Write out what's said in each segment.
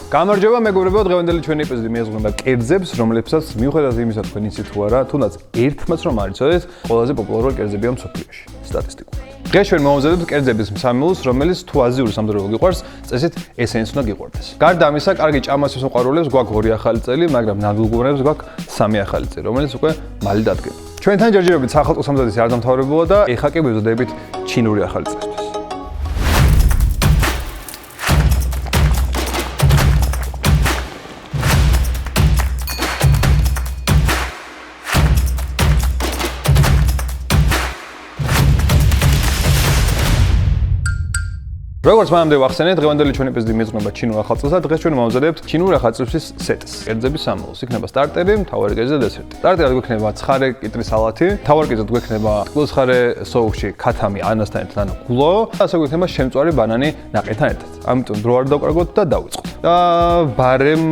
გამარჯობა მეგობრებო, დღევანდელი ჩვენი ეპიზოდი მიეძღვნება კერძებს, რომლებსაც მიუხედავად იმისა, თქვენ იცით თუ არა, თუნდაც ერთმაც რომ არ იცოდეთ, ყველაზე პოპულარული კერძებია მსოფლიოში, სტატისტიკურად. დღეს ჩვენ მოვამზადებთ კერძების სამეულს, რომელიც თუ აზიური სამზარეულო გიყვარს, წესით ესენიც უნდა გიყვარდეს. გარდა ამისა, კარგი ჭამასის მოყვარულებს გვაქვს 2 ახალი წელი, მაგრამ ნადულგუნებს გვაქვს 3 ახალი წელი, რომელიც უკვე მალე დადგება. ჩვენთან ჯერჯერობით სახალხო სამზადისი არ დამთავრებულა და ეხლა კი ვიზრდებით ჩინური ახალი წლისთვის. როგორც მანამდე ვახსენეთ, დღევანდელი ჩვენი ეპიზოდი მიეძღვნება ჩინურ ახალ წელს და დღეს ჩვენ მოვამზადებთ ჩინური ახალ წლების სეტს. კერძების სამეულს. იქნება სტარტერი, მთავარი კერძი და დესერტი. სტარტერად გვექნება ცხარე კიტრის სალათი, მთავარი კერძად გვექნება წყვილცხარე სოუსში ქათამი ანასთან ერთად ან გულო, ასე გვექნება შემწვარი ბანანი ნაყინთან ერთად. ამიტომ დრო არ დავკარგოთ და დავიწყოთ. და ბარემ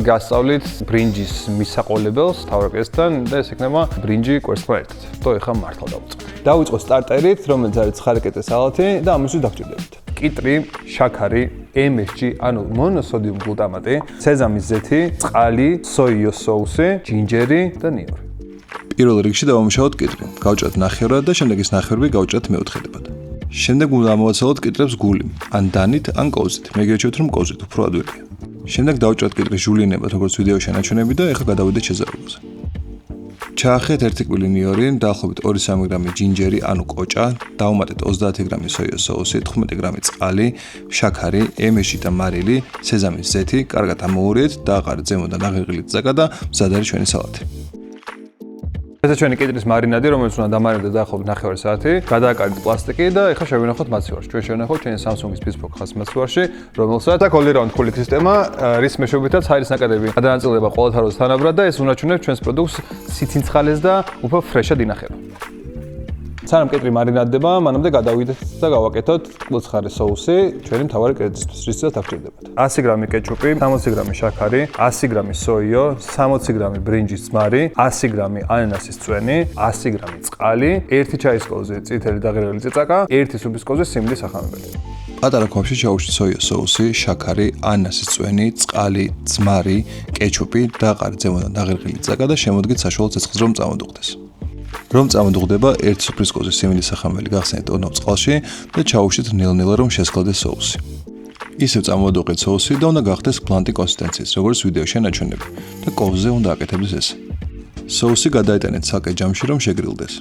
გასწავლით ბრინჯის მისაყოლებელს მთავარი კერძთან და ეს იქნება ბრინჯი კვერცხთან ერთად. და ეხლა მართლა დავიწყოთ. დავიწყოთ სტარტერით, რომელიც არის ცხარე კიტრის სალათი და ამისთვის დავჭირდებთ. კიტრი, შაქარი, MSG, ანუ მონოსოდიუმ გლუტამატი, სეზამის ზეთი, წყალი, სოიოს соуსი, ჯინჯერი და ნიორი. პირველ რიგში დავამუშავოთ კიტრი. გავჭრათ ნახევრად და შემდეგ ეს ნახევრები გავჭრათ მეოთხედებად. შემდეგ უნდა ამოვაცალოთ კიტრებს გული, ან დანით, ან კოვზით. მე გირჩევთ რომ კოვზით უფრო ადვილია. შემდეგ დავჭრათ კიტრის ჟულიანებად, როგორც ვიდეოში ანაჩვენები და ეხლა გადავიდეთ შეზავებაზე. ჩაახეთ 1 კვილი ნიორი, დაახლოებით 2-3 გრამი ჯინჯერი, ანუ კოჭა, დავუმატეთ 30 გრამი სოიოს соуსი, 15 გრამი წყალი, შაქარი, MSG და მარილი, სეზამის ზეთი, კარგად ამოურიეთ და აყარეთ ზემოდან აღიღლით წაკა და მზად არის ჩვენი სალათი. ეს ჩვენი კიტრის მარინადი, რომელიც უნდა დამარინდეთ დაახლოებით 9 საათი, გადააკარით პლასტიკი და ეხლა შევინახოთ მაცივარში. ჩვენ შევინახოთ ჩვენი Samsung-ის Bespoke ხაზის მაცივარში, რომელსაც აქვს all-round cooling სისტემა, რის მეშვეობითაც ჰაერის ნაკადები გადანაწილდება ყველა თაროს თანაბრად და ეს უნაჩვენებს ჩვენს პროდუქტს სიცინცხალეს და უფრო ფრეშად ინახება. სანამ კიტრი მარინადდება, მანამდე გადავიდეთ და გავაკეთოთ წყვილცხარე соуსი ჩვენი მთავარი კერძისთვის, რისთვისაც დაგჭირდებათ. 100 გრამი კეჩუპი, 60 გრამი შაქარი, 100 გრამი სოიო, 60 გრამი ბრინჯის ძმარი, 100 გრამი ანანასის წვენი, 100 გრამი წყალი, 1 ჩაის კოვზი წითელი დაღერილი წიწაკა, 1 სუფის კოვზი სიმინდის სახამებელი. პატარა კვებში ჩაუშვით სოიოს соуსი, შაქარი, ანანასის წვენი, წყალი, ძმარი, კეჩუპი და აყარეთ ზემოდან დაღერილი წიწაკა და შემოდგეთ საშუალო ცეცხლს რომ წამოდუღდეს. რომ წამოდუღდება 1 სუფრის კოვზის სიმინდის სახამებელი გახსნით ოდნავ წყალში და ჩაუშვით ნელ-ნელა რომ შესქლდეს соуსი. ისევ წამოდუღეთ соуსი და უნდა გახდეს გლანტი კონსისტენციის, როგორც ვიდეოში ანაჩვენები და კოვზზე უნდა აკეთებდეს ეს. соуსი გადაეტანეთ ცალკე ჯამში რომ შეგრილდეს.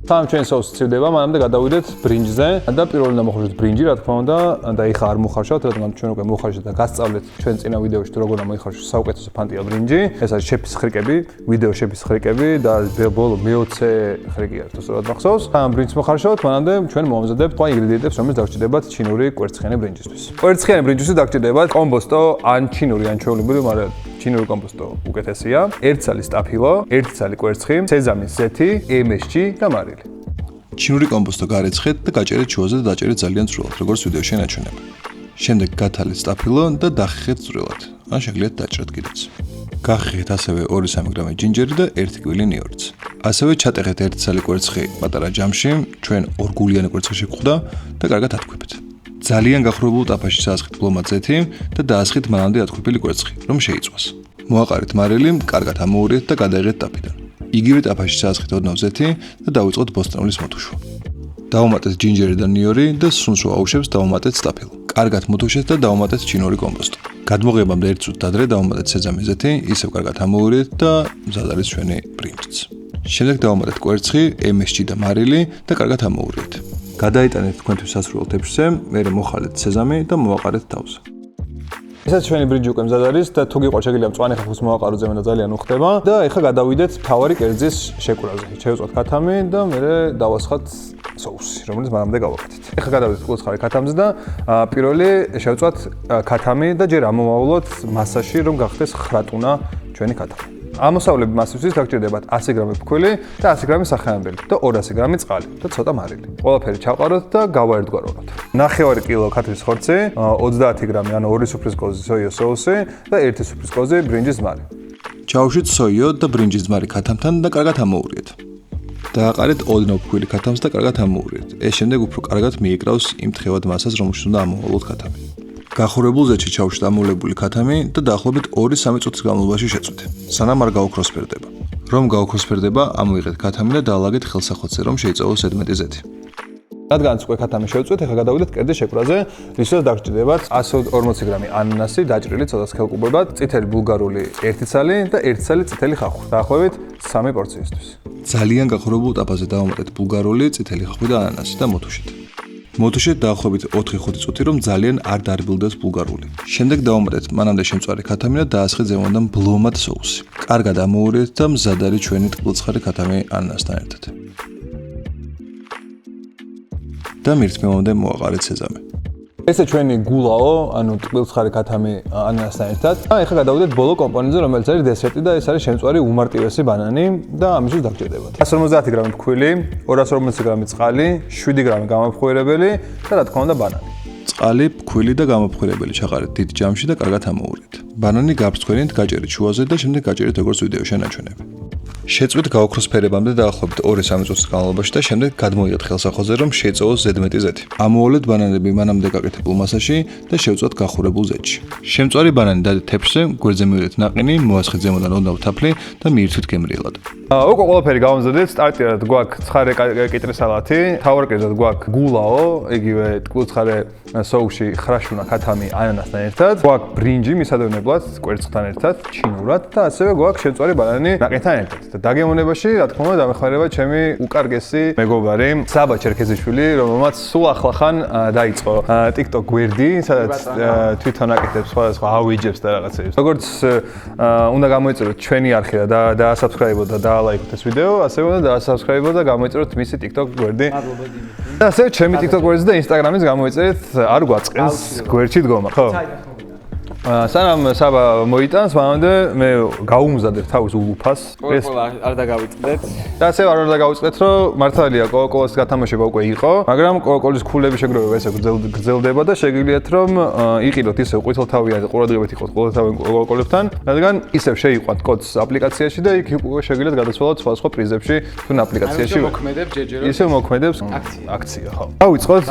სანამ ჩვენი соуსი ცივდება, მანამდე გადავიდეთ ბრინჯზე და პირველ უნდა მოხარშოთ ბრინჯი, რა თქმა უნდა, და ეხლა არ მოხარშავთ, რადგან ჩვენ უკვე მოხარშეთ და გასწავლეთ ჩვენ წინა ვიდეოში თუ როგორ უნდა მოიხარშოს საუკეთესო ფანტია ბრინჯი. ეს არის შეფის ხრიკები, ვიდეო შეფის ხრიკები და ბოლო მე-20 ხრიკი არის, თუ სწორად მახსოვს. სანამ ბრინჯს მოხარშავთ, მანამდე ჩვენ მოვამზადებთ ყველა ინგრედიენტებს, რომელიც დაგჭირდებათ ჩინური კვერცხიანი ბრინჯისთვის. კვერცხიანი ბრინჯისთვის დაგჭირდებათ კომბოსტო, ან ჩინური, ან ჩვეულებრივი, მაგრამ ჩინური კომბოსტო უკეთესია. 1 ცალი სტაფილო, 1 ცალი კვერცხი, სეზამის ზეთი, MSG და მარილი. ჩინური კომბოსტო გარეცხეთ და გაჭერეთ შუაზე და დაჭერეთ ძალიან წვრილად, როგორც ვიდეოში ანაჩვენებ. შემდეგ გათალეთ სტაფილო და დახეხეთ წვრილად, ან შეგიძლიათ დაჭრათ კიდეც. გახეხეთ ასევე 2-3 გრამი ჯინჯერი და 1 კვილი ნიორიც. ასევე ჩატეხეთ 1 ცალი კვერცხი პატარა ჯამში, ჩვენ 2 გულიანი კვერცხი შეგხვდა და კარგად ათქვიფეთ. ძალიან გახურებულ ტაფაში საასხით ბლომად ზეთი და დაასხით მანამდე ათქვიფილი კვერცხი, რომ შეიწვას. მოაყარეთ მარილი, კარგად ამოურიეთ და გადაიღეთ ტაფიდან. იგივე ტაფაში საასხით ოდნავ ზეთი და დავიწყოთ ბოსტნეულის მოთუშვა. დავუმატეთ ჯინჯერი და ნიორი და სუნს აუშვებს დავუმატეთ სტაფილო. კარგად მოთუშეთ და დავუმატეთ ჩინური კომბოსტო. გადმოღებამდე 1 წუთი ადრე დავუმატეთ სეზამის ზეთი, ისევ კარგად ამოურიეთ და მზად არის ჩვენი ბრინჯიც. შემდეგ დავუმატეთ კვერცხი, MSG და მარილი და კარგად ამოურიეთ. გადაიტანეთ თქვენთვის სასურველ თეფშზე, მერე მოხალეთ სეზამი და მოვაყარეთ თავზე. ესაც ჩვენი ბრინჯი უკვე მზად არის და თუ გიყვართ შეგიძლია მწვანე ხახუს მოვაყაროთ ზემოდან და ძალიან უხდება და ეხლა გადავიდეთ მთავარი კერძის შეკვრაზე. შევწვათ ქათამი და მერე დავასხათ соуსი, რომელიც მანამდე გავაკეთეთ. ეხლა გადავიდეთ წყვილცხარე ქათამზე და პირველი შევწვათ ქათამი და ჯერ ამოვავლოთ მასაში, რომ გახდეს ხრატუნა ჩვენი ქათამი. ამოსავლები მასისთვის დაგჭირდებათ 100 გრამი ფქვილი და 100 გრამი სახეამბელი და 200 გრამი წყალი და ცოტა მარილი. ყველაფერი ჩავყაროთ და გავაერთგვაროთ. 9 კილო ქათმის ხორცი, 30 გრამი, ანუ 2 სუფრის კოვზი სოიოს соуსი და 1 სუფრის კოვზი ბრინჯის ძმარი. ჩაუშვით სოიო და ბრინჯის ძმარი ქათამთან და კარგად ამოურიეთ. დააყარეთ ოდნავ ფქვილი ქათამს და კარგად ამოურიეთ. ეს შემდეგ უფრო კარგად მიეკრავს იმ თხევად მასას, რომელშიც უნდა ამოვალოთ ქათამი. გახურებულ ზეთში ჩავშლით ამოვლებული ქათამი და დაახლოებით 2-3 წუთის განმავლობაში შეწვით, სანამ არ გაუქროსფერდება. რომ გაუქროსფერდება, ამოიღეთ ქათამი და დაალაგეთ ხელსახვეცზე, რომ შეიწოვოს ზედმეტი ზეთი. რადგანაც უკვე ქათამი შევწვით, ახლა გადავიდეთ კერძის შეკვრაზე, რისთვისაც დაგჭირდებათ 140 გრამი ანანასი, დაჭრილი ცოტა სქელკუბებად, წითელი ბულგარული 1 ცალი და 1 ცალი წითელი ხახვი. დაახლოებით 3 პორციისთვის. ძალიან გახურებულ ტაფაზე დავამატეთ ბულგარული, წითელი ხახვი და ანანასი და მოთუშეთ. მოთუშეთ დაახლოებით 4-5 წუთი, რომ ძალიან არ დარბილდეს ბულგარული. შემდეგ დავამატეთ მანამდე შემწვარი ქათამი და დაასხეთ ზემოდან ბლომად соуსი. კარგად ამოურიეთ და მზად არის ჩვენი ტკბილცხარი ქათამი ანანასთან ერთად. და მირთმევამდე მოაყარეთ სეზამი. ესე ჩვენი გულაო, ანუ ტკბილცხარი ქათამი ანანასთან ერთად. და ახლა გადავიდეთ ბოლო კომპონენტზე, რომელიც არის დესერტი და ეს არის შემწვარი უმარტივესი ბანანი და ამისთვის დაგჭირდებათ 150 გრამი ფქვილი, 240 გრამი წყალი, 7 გრამი გამაფხვირებელი და რა თქმა უნდა ბანანი. წყალი, ფქვილი და გამაფხვირებელი ჩაყარეთ დიდ ჯამში და კარგად ამოურიეთ. ბანანი გაბრცხვენით, გაჭერით შუაზე და შემდეგ გაჭერით როგორც ვიდეოში ნაჩვენები. შეწვით გაუქროსფერებამდე დაახლოებით 2-3 წუთის განმავლობაში და შემდეგ გადმოიღეთ ხელსახვეზე, რომ შეიწოვოს ზედმეტი ზეთი. ამოვალეთ ბანანები მანამდე გაკეთებულ მასაში და შევწვათ გახურებულ ზეთში. შემწვარი ბანანი დადეთ თეფშზე, გვერდზე მივედეთ ნაყინი, მოასხეთ ზემოდან ოდნავ თაფლი და მიირთვით გემრიელად. უკვე ყველაფერი გავამზადეთ, სტარტიერად გვაქვს ცხარე კიტრის სალათი, თავარკერძად გვაქვს გულაო, იგივე ტკბილცხარე соуში ხრაშუნა ქათამი ანანასთან ერთად, გვაქვს ბრინჯი მისადევნებლად კვერცხთან ერთად, ჩინურად და ასევე გვაქვს შემწვარი ბანანი ნაყინთან ერთად. და დაგემოვნებაში, რა თქმა უნდა, დამეხმარება ჩემი უკარგესი მეგობარი საბა ჩერქეზიშვილი, რომელმაც სულ ახლახან დაიწყო TikTok გვერდი, სადაც თვითონ აკეთებს სხვადასხვა ავიჯებს და რაღაცებს. როგორც უნდა გამოიწეროთ ჩვენი არხი და დაასაბსკრაიბოთ და დაალაიქოთ ეს ვიდეო, ასევე უნდა დაასაბსკრაიბოთ და გამოიწეროთ მისი TikTok გვერდი. და ასევე ჩემი TikTok გვერდზე და Instagram-იც გამოიწერეთ, არ გვაწყენს გვერდში დგომა, ხო? სანამ საბა მოიტანს, მანამდე მე გავუმზადებ თავის ულუფას. ეს არ დაგავიწყდეთ. და ასევე არ დაგავიწყდეთ, რომ მართალია კოკოკოლის გათამაშება უკვე იყო, მაგრამ კოკოკოლის ქულების შეგროვება ესე გრძელდება და შეგიძლიათ რომ იყიდოთ ისე ყვითელთავიანი ყურადღებით იყოთ ყვითელთავიან კოკოკოლებთან, რადგან ისევ შეიყვანთ კოდს აპლიკაციაში და იქ უკვე შეგიძლიათ გადასვლათ სხვადასხვა პრიზებში თქვენ აპლიკაციაში. მოქმედებს ჯერჯერობით. ისევ მოქმედებს აქცია, ხო. დავიწყოთ,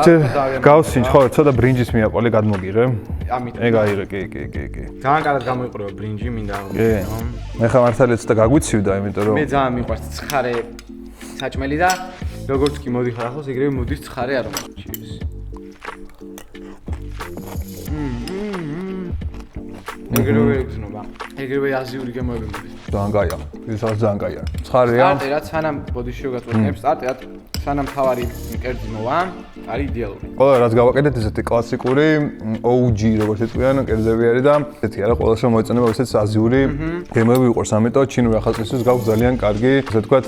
გავსინჯ, ხო, ცოტა ბრინჯის მიაყოლე გადმოგიღე. ამით. ეგ აიღე, კი. ძალიან კარგად გამოიყურება ბრინჯი, მინდა ამბობ. მე ხა მართალია ცოტა გაგვიცივდა, იმიტომ რომ მე ძალიან მიყვარს ცხარე საჭმელი და როგორც კი მოდიხარ ახლოს, ეგრევე მოდის ცხარე არომატი. ეგრევე ეგზნობა. ეგრევე აზიური გემოები მოდის. ძალიან კაია. ისაც ძალიან კაია. ცხარეა. სტარტერად სანამ ბოდიში გავაწვენებ, სტარტერად სანამ თავარი კერძი მოვა, არის იდეალური. ყველა რაც გავაკეთეთ ესეთი კლასიკური OG როგორც იწვიან კერძები არის და ესეთი არა ყველას რომ მოეწონება ესეთი აზიური გემოები ვიყურს, ამიტომ ჩინური ახალწლისთვის გაქვს ძალიან კარგი, ასე ვთქვათ,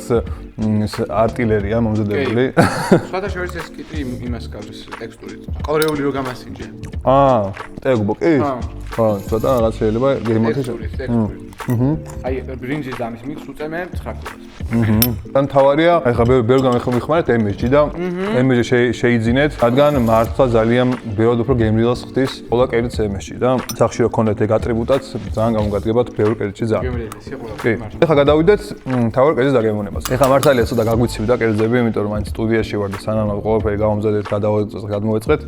არტილერია მომზადებული. სხვათა შორის ეს კიტრი იმას გავს ტექსტურით. კორეული რო გამასინჯე. ტეგბო კი? ხო, ცოტა რაღაც შეიძლება გემოთის. აი ბრინჯის დამის მიქს უწემე 9 კილოს. თან თავარია, ახლა ბევრ გამიხმარეთ MSG და MSG შეიძინეთ, რადგან მართლა ძალიან ბევრად უფრო გემრიელს ხდის ყველა კერძს MSG და სახში რო ქონდეთ ეგ ატრიბუტაც ძალიან გამოგადგებათ ბევრ კერძში ძალიან. გემრიელი სიყურა. კი. ახლა გადავიდეთ თავარ კერძის დაგემოვნებას. ახლა მართალია ცოტა გაგვიცივდა კერძები, იმიტომ რომ მაინც სტუდიაში ვარ და სანამ ყველაფერი გავამზადეთ, გადმოვეწყეთ.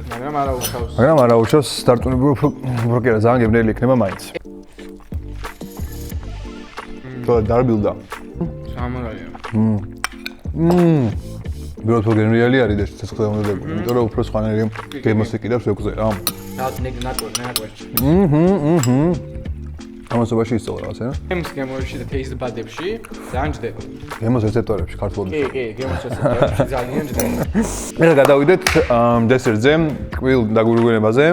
მაგრამ არა უშავს სტარტუნები უფრო კი არა ძალიან გემრიელი იქნება მაინც. თორე დარბილდა. სამარია. ბევრად უფრო გემრიელი არის და ცეცხლზე მომდებული, იმიტომ რომ უფრო სხვანაირი გემოს იკიდებს ექვზე რა. რაც ნაკვერში. ამასობაში ისწავლა რაღაცა, რა? გემოს გემოში და taste bud-ებში ძალიან ჯდება. გემოს რეცეპტორებში ქართულში. კი, გემოს რეცეპტორებში ძალიან ჯდება. მე გადავიდეთ დესერტზე, ტკბილ დაგურგვენებაზე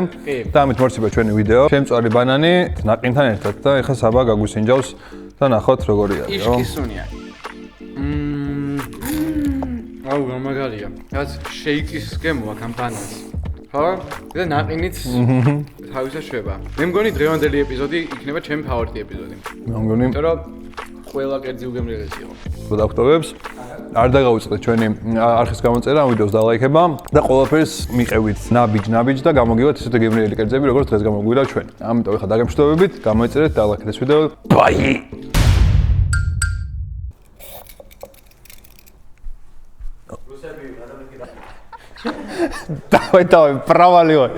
და ამით მორჩება ჩვენი ვიდეო. შემწვარი ბანანი ნაყინთან ერთად და ეხლა საბა გაგვისინჯავს და ნახოთ როგორი არის, რო? იშკისუნია. აუ, გამაგარია. რაც შეიკის გემოა კამპანიას. ხო? და ნაყინიც თავისას შვება. მე მგონი დღევანდელი ეპიზოდი იქნება ჩემი ფავორიტი ეპიზოდი. მე მგონი, იმიტომ რომ ყველა კერძი უგემრიელესი იყო. პროდუქტოვებს არ დაგავიწყდეთ ჩვენი არხის გამოწერა, ამ ვიდეოს დალაიქება და ყველაფერს მიყევით ნაბიჯ და გამოგივათ ესეთი გემრიელი კერძები, როგორც დღეს გამოგვიდა ჩვენ. ამიტომ ეხლა დაგემშვიდობებით, გამოიწერეთ, დალაიქეთ ეს ვიდეო. 5 Давай, правали.